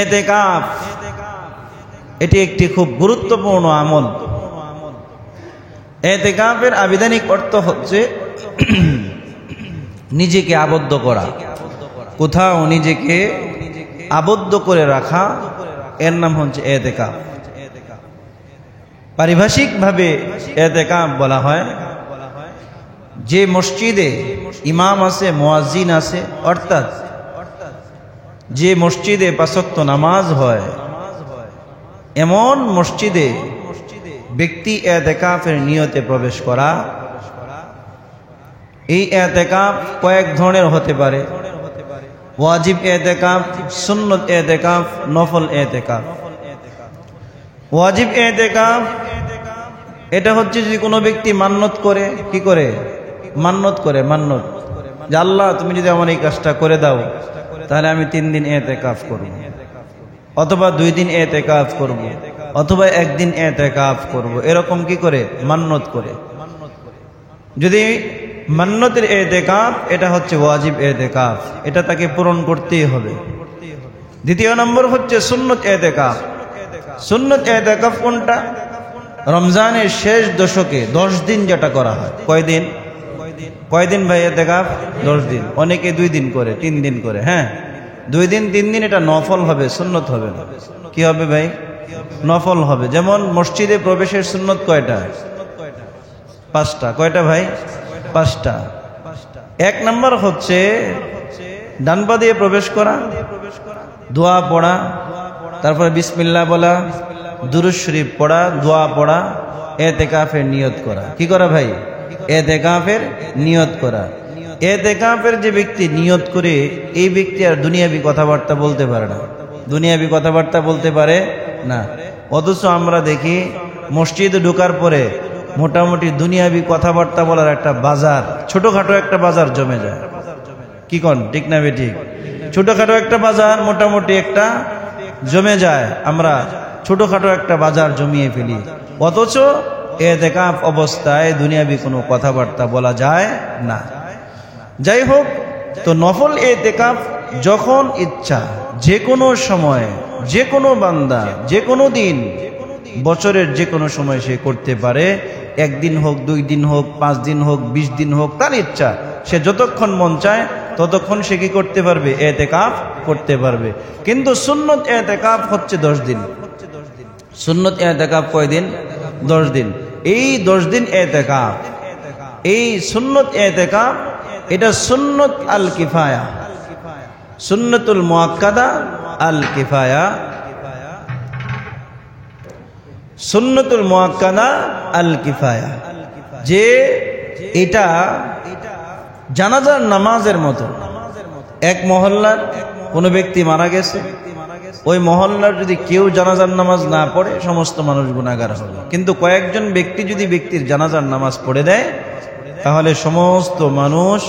এতেকাফ এটি একটি খুব গুরুত্বপূর্ণ আমল। এতেকাফের আবিধানিক অর্থ হচ্ছে নিজেকে আবদ্ধ করা, কোথাও নিজেকে আবদ্ধ করে রাখা, এর নাম হচ্ছে এতেকাফ। পারিভাষিকভাবে এতেকাফ বলা হয় যে মসজিদে ইমাম আছে, মুয়াজ্জিন আছে, অর্থাৎ যে মসজিদে ৫ ওয়াক্ত নামাজ হয় এমন মসজিদে ব্যক্তি এতেকাফের নিয়তে প্রবেশ করা। এই এতেকাফ কয়েক ধরনের হতে পারে: ওয়াজিব এতেকাফ, সুন্নত এতেকাফ, নফল এতেকাফ। ওয়াজিব এতেকাফ এটা হচ্ছে যদি কোনো ব্যক্তি মান্নত করে, কি করে? মান্নত করে, মান্নত যে আল্লাহ তুমি যদি আমার এই কাজটা করে দাও তাহলে আমি 3 দিন এতেকাফ করব, অথবা 2 দিন এতেকাফ করব, অথবা 1 দিন এতেকাফ করব, এরকম কি করে? মান্নত করে। যদি মান্নতের এতেকাফ, এটা হচ্ছে ওয়াজিব এতেকাফ, এটা তাকে পূরণ করতেই হবে। দ্বিতীয় নম্বর হচ্ছে সুন্নত এতেকাফ। সুন্নত এতেকাফ কোনটা? রমজানের শেষ দশকে 10 দিন যেটা করা হয়। কয়দিন? কয়দিন ভাই এতেকাফ? 10 দিন। অনেকে 2 দিন করে, 3 দিন করে। হ্যাঁ, 2 দিন 3 দিন এটা নফল হবে, সুন্নত হবে না। কি হবে ভাই? নফল হবে। যেমন মসজিদে প্রবেশের সুন্নত কয়টা? 5টা। কয়টা ভাই? 5টা। 1 নম্বর হচ্ছে ডান পা দিয়ে প্রবেশ করা, দোয়া পড়া, তারপরে বিসমিল্লাহ বলা, দুরূদ শরীফ পড়া, দোয়া পড়া, এতেকাফের নিয়ত করা। কি করা ভাই? এতেকাফের নিয়ত করা। এতেকাফের যে ব্যক্তি নিয়ত করে, এই ব্যক্তি আর দুনিয়াবি কথাবার্তা বলতে পারে না। দুনিয়াবি কথাবার্তা বলতে পারে না। অথচ আমরা দেখি মসজিদে ঢোকার পরে মোটামুটি দুনিয়াবি কথাবার্তা বলার একটা বাজার, ছোটখাটো একটা বাজার জমে যায়। কি কোন ঠিক না বেঠিক? ছোটখাটো একটা বাজার মোটামুটি একটা জমে যায়, আমরা ছোটখাটো একটা বাজার জমিয়ে ফেলি। অথচ এতেকাফ অবস্থায় দুনিয়াবি কোনো কথাবার্তা বলা যায় না। যাই হোক, তো নফল এতেকাফ যখন ইচ্ছা, যে কোনো সময়, যে কোনো বান্দা, যে কোনো দিন, বছরের যে কোনো সময় সে করতে পারে। 1 দিন হোক, 2 দিন হোক, 5 দিন হোক, 20 দিন হোক, তার ইচ্ছা। সে যতক্ষণ মন চায় ততক্ষণ সে কি করতে পারবে? এতেকাফ করতে পারবে। কিন্তু সুন্নত এতেকাফ হচ্ছে 10 দিন। সুন্নত এতেকাফ কয়দিন? 10 দিন। এই 10 দিন এতেকাফ, এই সুন্নত এতেকাফ, এটা সুন্নত আল কিফায়া, সুন্নতুল মুআক্কাদা আল কিফায়া, সুন্নতুল মুআক্কাদা আল কিফায়া। যে এটা জানাজার নামাজের মতো। এক মহল্লার কোনো ব্যক্তি মারা গেছে, ওই মহল্লার যদি কেউ জানাজার নামাজ না পড়ে সমস্ত মানুষ গুনাহগার হবে। কিন্তু কয়েকজন ব্যক্তি যদি ব্যক্তির জানাজার নামাজ পড়ে দেয় তাহলে সমস্ত মানুষ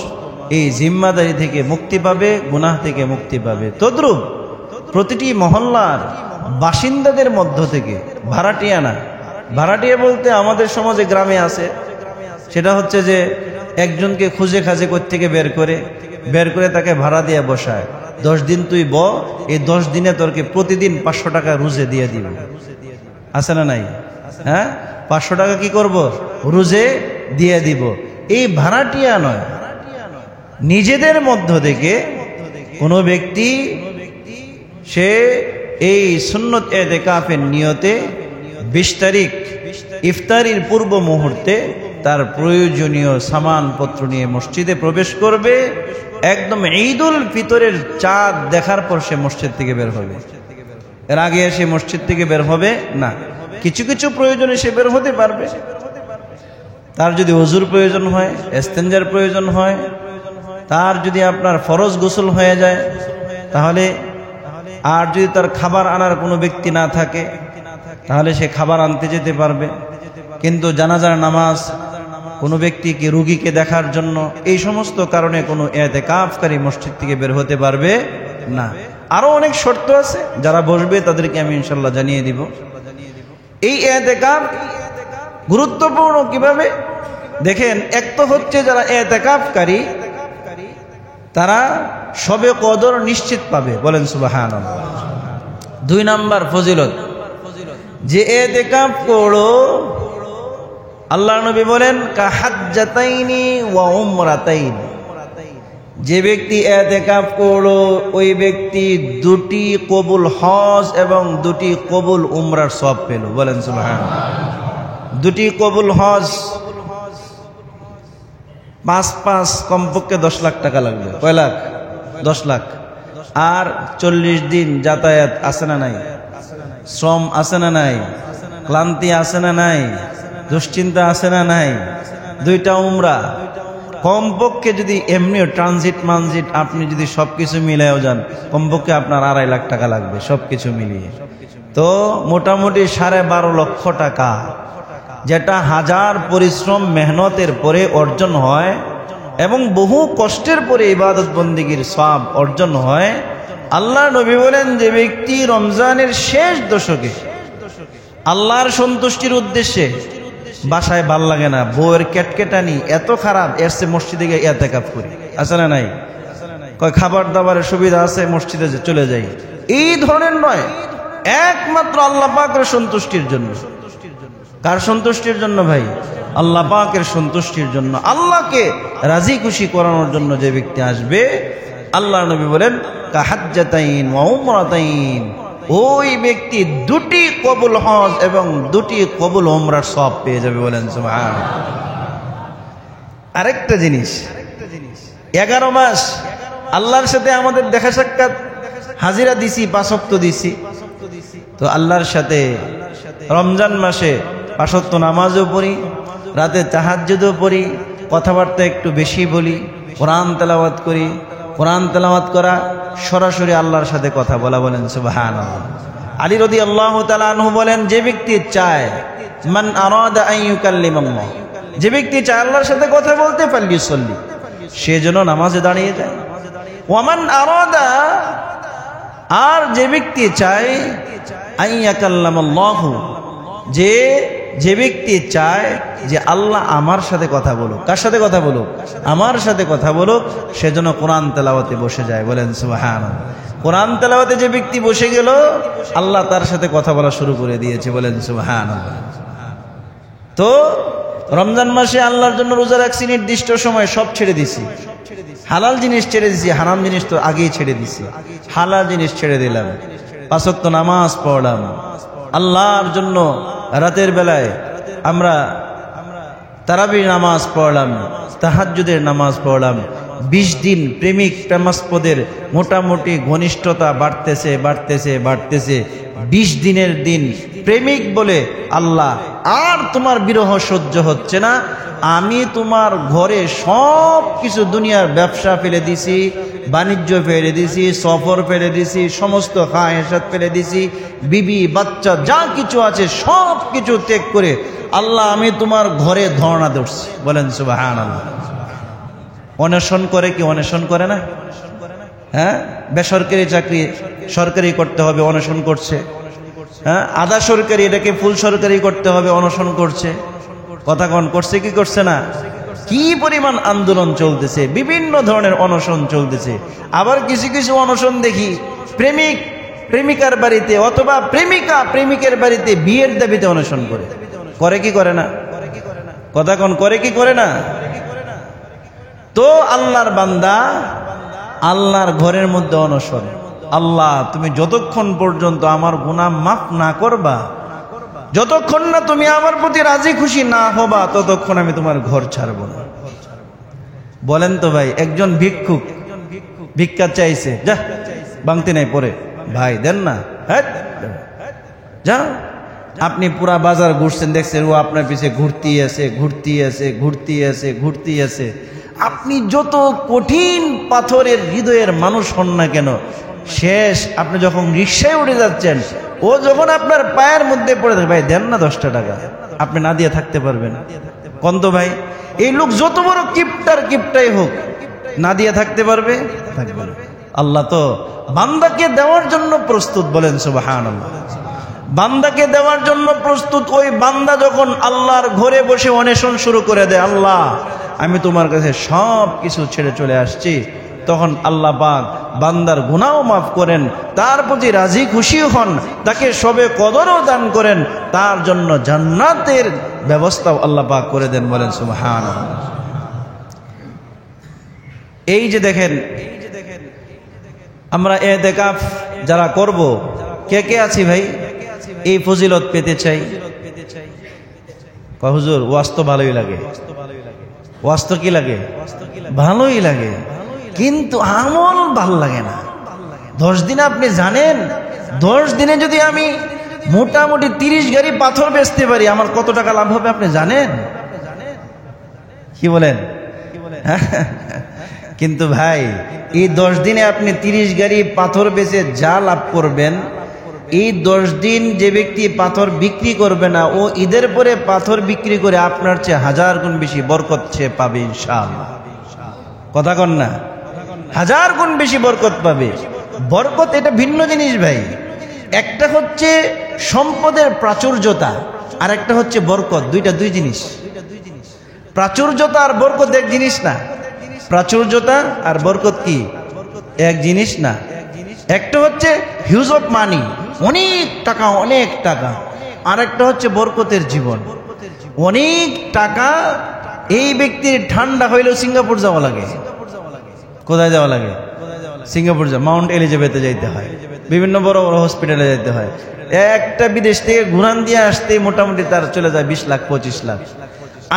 এই জিম্মাদারি থেকে মুক্তি পাবে, গুনাহ থেকে মুক্তি পাবে। তদ্রূপ প্রতিটি মহল্লার বাসিন্দাদের মধ্য থেকে, ভাড়াটিয়া না, ভাড়াটিয়া বলতে আমাদের সমাজে গ্রামে আছে, সেটা হচ্ছে যে একজনকে খুঁজে খাজে কোত্থেকে বের করে তাকে ভাড়া দিয়ে বসায়। 10 দিন তুই এই 10 দিনে তোরকে প্রতিদিন 500 টাকা রোজে দিয়ে দিব। আছে না নাই? হ্যাঁ, 500 টাকা কি করব? রোজে দিয়ে দিব। এই ভাড়াটিয়া নয়, নিজেদের মধ্য থেকে কোনো ব্যক্তি সে এই সুন্নত এতেকাফের নিয়তে 20 তারিখ ইফতারির পূর্ব মুহূর্তে তার প্রয়োজনীয় সামানপত্র নিয়ে মসজিদে প্রবেশ করবে। একদম ঈদুল ফিতরের চাঁদ দেখার পর সে মসজিদ থেকে বের হবে। এর আগে সে মসজিদ থেকে বের হবে না। কিছু কিছু প্রয়োজনে সে বের হতে পারবে। তার যদি ওযুর প্রয়োজন হয়, ইস্তেনজার প্রয়োজন হয়, তার যদি আপনার ফরজ গোসল হয়ে যায়, তাহলে, আর যদি তার খাবার আনার কোনো ব্যক্তি না থাকে তাহলে সে খাবার আনতে যেতে পারবে। কিন্তু জানাজার নামাজ, কোনো ব্যক্তিকে, রোগীকে দেখার জন্য, এই সমস্ত কারণে কোনো এতেকাফকারী মসজিদ থেকে বের হতে পারবে না। আরো অনেক শর্ত আছে, যারা বসবে তাদেরকে আমি ইনশাল্লাহ জানিয়ে দিব। এই এতেকাফ গুরুত্বপূর্ণ কিভাবে দেখেন। এক তো হচ্ছে যারা এতেকাফকারী তারা শবে কদর নিশ্চিত পাবে, বলেন সুবহানাল্লাহ। দুই নাম্বার ফজিলত, যে এতেকাফ করো, আল্লাহ নবী বলেন কাহাজ্জাতাইনি ওয়া উমরাতাইন, যে ব্যক্তি এতেকাফ করলো ওই ব্যক্তি দুটি কবুল হজ এবং দুটি কবুল উমরার সওয়াব পেল। বলেন সুবহানাল্লাহ। দুটি কবুল হজ 5 কমপক্ষে 10 লাখ টাকা লাগবে। কয় লাখ? 10 লাখ। আর 40 দিন যাতায়াত আছে না নাই? শ্রম আছে না নাই? ক্লান্তি আছে না নাই? দুশ্চিন্তা আছে না নাই? দুইটা উমরা কমপক্ষে যদি এমনিও ট্রানজিট মানজিট আপনি যদি সবকিছু মিলাইও যান, কমপক্ষে আপনার 2.5 লাখ টাকা লাগবে সবকিছু মিলিয়ে। তো মোটামুটি 12.5 লক্ষ টাকা, যেটা হাজার পরিশ্রম মেহনতের পরে অর্জন হয় এবং বহু কষ্টের পরে ইবাদত বন্দেগীর সওয়াব অর্জন হয়। আল্লাহ নবী বলেন, যে ব্যক্তি রমজানের শেষ দশকে আল্লাহর সন্তুষ্টির উদ্দেশ্যে, বাসায় ভাল লাগে না, বউয়ের কেটকেটানি এত খারাপ, এর চেয়ে মসজিদে গিয়ে ইতিকাফ করি, আছে না নাই? কয় খাবার দাবারের সুবিধা আছে, মসজিদে চলে যাই, এই ধরনের নয়, একমাত্র আল্লাহ পাকের সন্তুষ্টির জন্য। কার সন্তুষ্টির জন্য ভাই? আল্লাহ পাকের সন্তুষ্টির জন্য, আল্লাহকে রাজি খুশি করানোর জন্য যে ব্যক্তি আসবে, আল্লাহ নবী বলেন কাহাজ্জাতাইন ওয়া উমরাতাইন, ওই ব্যক্তি দুটি কবুল হজ এবং দুটি কবুল উমরার সওয়াব পেয়ে যাবে। বলেন সুবহানাল্লাহ। আরেকটা জিনিস, 11 মাস আল্লাহর সাথে আমাদের দেখা সাক্ষাৎ, হাজিরা দিছি, 5 ওয়াক্ত দিছি, তো আল্লাহর সাথে রমজান মাসে 5 ওয়াক্ত নামাজও পড়ি, রাতে তাহাজ্জুদও পড়ি, কথাবার্তা একটু বেশি বলি, কোরআন তেলাওয়াত করি। কোরআন তেলাওয়াত করা সরাসরি আল্লাহর সাথে কথা বলা। বলেন সুবহানাল্লাহ। আলী রাদিয়াল্লাহু তাআলা আনহু বলেন, যে ব্যক্তি চায়, মান আরাদা আন ইউকাল্লিমাল্লাহ, যে ব্যক্তি চায় আল্লাহর সাথে কথা বলতে, ফালইউসাল্লি, সে যেন নামাজে দাঁড়িয়ে যায়। ওয়া মান আরাদা, আর যে ব্যক্তি চায়, আন ইয়াকাল্লামাল্লাহু, যে ব্যক্তি চায় যে আল্লাহ আমার সাথে কথা বলুক। কার সাথে কথা বলুক? আমার সাথে কথা বলুক, সেজন্য কোরআন তেলাওয়াতে বসে যায়। বলেন সুবহানাল্লাহ। কোরআন তেলাওয়াতে যে ব্যক্তি বসে গেল, আল্লাহ তার সাথে কথা বলা শুরু করে দিয়েছে। বলেন সুবহানাল্লাহ। তো রমজান মাসে আল্লাহর জন্য রোজা রাখছি নির্দিষ্ট সময়, সব ছেড়ে দিছি, হালাল জিনিস ছেড়ে দিছি, হারাম জিনিস তো আগেই ছেড়ে দিছি, হালাল জিনিস ছেড়ে দিলাম, 5 ওয়াক্ত নামাজ পড়লাম আল্লাহর জন্য। রাতের বেলায় আমরা তারাবির নামাজ পড়লাম, তাহাজ্জুদের নামাজ পড়লাম। 20 দিন প্রেমিক প্রেমাস্পদের মোটামুটি ঘনিষ্ঠতা বাড়তেছে বাড়তেছে বাড়তেছে। 20 দিনের দিন প্রেমিক বলে, আল্লাহ আর তোমার বিরহ সহ্য হচ্ছে না, আমি তোমার ঘরে সব কিছু, দুনিয়ার ব্যবসা ফেলে দিছি, বাণিজ্য ফেলে দিছি, সফর ফেলে দিছি, সমস্ত খায়েশাত ফেলে দিছি, বিবি বাচ্চা যা কিছু আছে সব কিছু ত্যাগ করে আল্লাহ আমি তোমার ঘরে ধর্ণা ধরছি। বলেন সুবহানাল্লাহ। অনশন করে কি? অনশন করে না? হ্যাঁ, বেসরকারি চাকরি সরকারি করতে হবে, অনশন করছে। হ্যাঁ, আধা সরকারি এটাকে ফুল সরকারি করতে হবে, অনশন করছে। কথা কন করছে কি করছে না? কি পরিমাণ আন্দোলন চলতেছে, বিভিন্ন ধরনের অনশন চলতেছে। আবার কিছু কিছু অনশন দেখি প্রেমিক প্রেমিকার বাড়িতে অথবা প্রেমিকা প্রেমিকের বাড়িতে বিয়ের দাবিতে অনশন করে। করে কি করে না? কথা কন করে কি করে না? তো আল্লাহর বান্দা আল্লাহর ঘরের মধ্যে অনশন, আল্লাহ তুমি যতক্ষণ পর্যন্ত আমার গুনাহ মাফ না করবা, যতক্ষণ না তুমি আমার প্রতি রাজি খুশি না হবা, ততক্ষণ আমি তোমার ঘর ছাড়ব না। বলেন তো ভাই, একজন ভিক্ষুক ভিক্ষা চাইছে, যা বাংতি নাই পরে, ভাই দেন না, যা। আপনি পুরা বাজার ঘুরছেন, দেখছেন ও আপনার পিছে ঘুরতি আছে ঘুরতি আছে ঘুরতি আছে ঘুরতি আছে। আপনি যত কঠিন পাথরের হৃদয়ের মানুষ হন না কেন, শেষ আপনি যখন রিক্সায় উঠে যাচ্ছেন, ও যখন আপনার পায়ের মধ্যে পড়ে থাকে, ভাই দেন না 10 টাকা, আপনি না দিয়ে থাকতে পারবেন? কোন তো ভাই, এই লোক যত বড় কিপটাই হোক, না দিয়ে থাকতে পারবে? থাকবে না। আল্লাহ তো বান্দাকে দেওয়ার জন্য প্রস্তুত। বলেন সুবহানাল্লাহ। বান্দাকে দেওয়ার জন্য প্রস্তুত। ওই বান্দা যখন আল্লাহর ঘরে বসে অন্বেষণ শুরু করে দেয়, আল্লাহ আমি তোমার কাছে সব কিছু ছেড়ে চলে আসছি, তখন আল্লাহ পাক বান্দার গুনাহও মাফ করেন, তার প্রতি রাজি খুশি হন, তাকে সবে কদরও দান করেন, তার জন্য জান্নাতের ব্যবস্থাও আল্লাহ পাক করে দেন। বলেন সুবহানাল্লাহ। এই যে দেখেন, আমরা ইতিকাফ যারা করব, কে কে আছি ভাই এই ফজিলত পেতে চাই? হুজুর ওয়াজ তো ভালোই লাগে, ওয়াজ তো কি লাগে? ভালোই লাগে, কিন্তু আমল ভালো লাগে না। 10 দিনে আপনি জানেন, 10 দিনে যদি আমি মোটামুটি 30 গাড়ি পাথর বেচতে পারি, আমার কত টাকা লাভ হবে আপনি জানেন? কি বলেন? কিন্তু ভাই এই 10 দিনে আপনি 30 গাড়ি পাথর বেচে যা লাভ করবেন, এই 10 দিন যে ব্যক্তি পাথর বিক্রি করবে না, ও ঈদের পরে পাথর বিক্রি করে আপনার চেয়ে 1000 গুণ বেশি বরকত সে পাবে ইনশাআল্লাহ। কথা কন না? 1000 গুণ বেশি বরকত পাবে। বরকত এটা ভিন্ন জিনিস ভাই। একটা হচ্ছে সম্পদের প্রাচুর্যতা, আর একটা হচ্ছে বরকত। দুই জিনিস। প্রাচুর্যতা আর বরকত এক জিনিস না। প্রাচুর্যতা আর বরকত কি এক জিনিস না। একটা হচ্ছে হিউজ অফ মানি, অনেক টাকা, অনেক টাকা। আর একটা হচ্ছে বরকতের জীবন। অনেক টাকা, এই ব্যক্তির ঠান্ডা হইলেও সিঙ্গাপুর যাওয়া লাগে। কোথায় যাওয়া লাগে? সিঙ্গাপুর যা, মাউন্ট এলিজাবেথে যাইতে হয়, বিভিন্ন বড় বড় হসপিটালে যাইতে হয়। একটা বিদেশ থেকে ঘুরান দিয়ে আসতে মোটামুটি তার চলে যায় 20 লাখ 25 লাখ।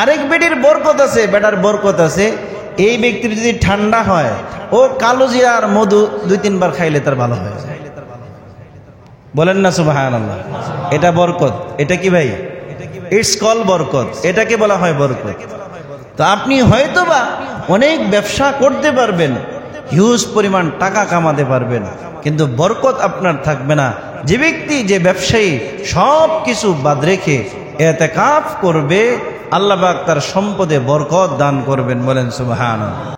আরেক বেটির বরকত আছে, বেটার বরকত আছে। এই ব্যক্তির যদি ঠান্ডা হয়, ও কালো জিরা আর মধু 2-3 বার খাইলে তার ভালো হয়ে যায়। বলেন না সুবহানাল্লাহ। এটা বরকত। এটা কি ভাই? ইটস কল বরকত। এটাকে বলা হয় বরকত। তো আপনি হয়তোবা অনেক ব্যবসা করতে পারবেন, হিউজ পরিমাণ টাকা কামাতে পারবেন, কিন্তু বরকত আপনার থাকবে না। যে ব্যক্তি, যে ব্যবসায়ী সব কিছু বাদ রেখে ইতিকাফ করবে, আল্লাহ পাক তার সম্পদে বরকত দান করবেন। বলেন সুবহানাল্লাহ।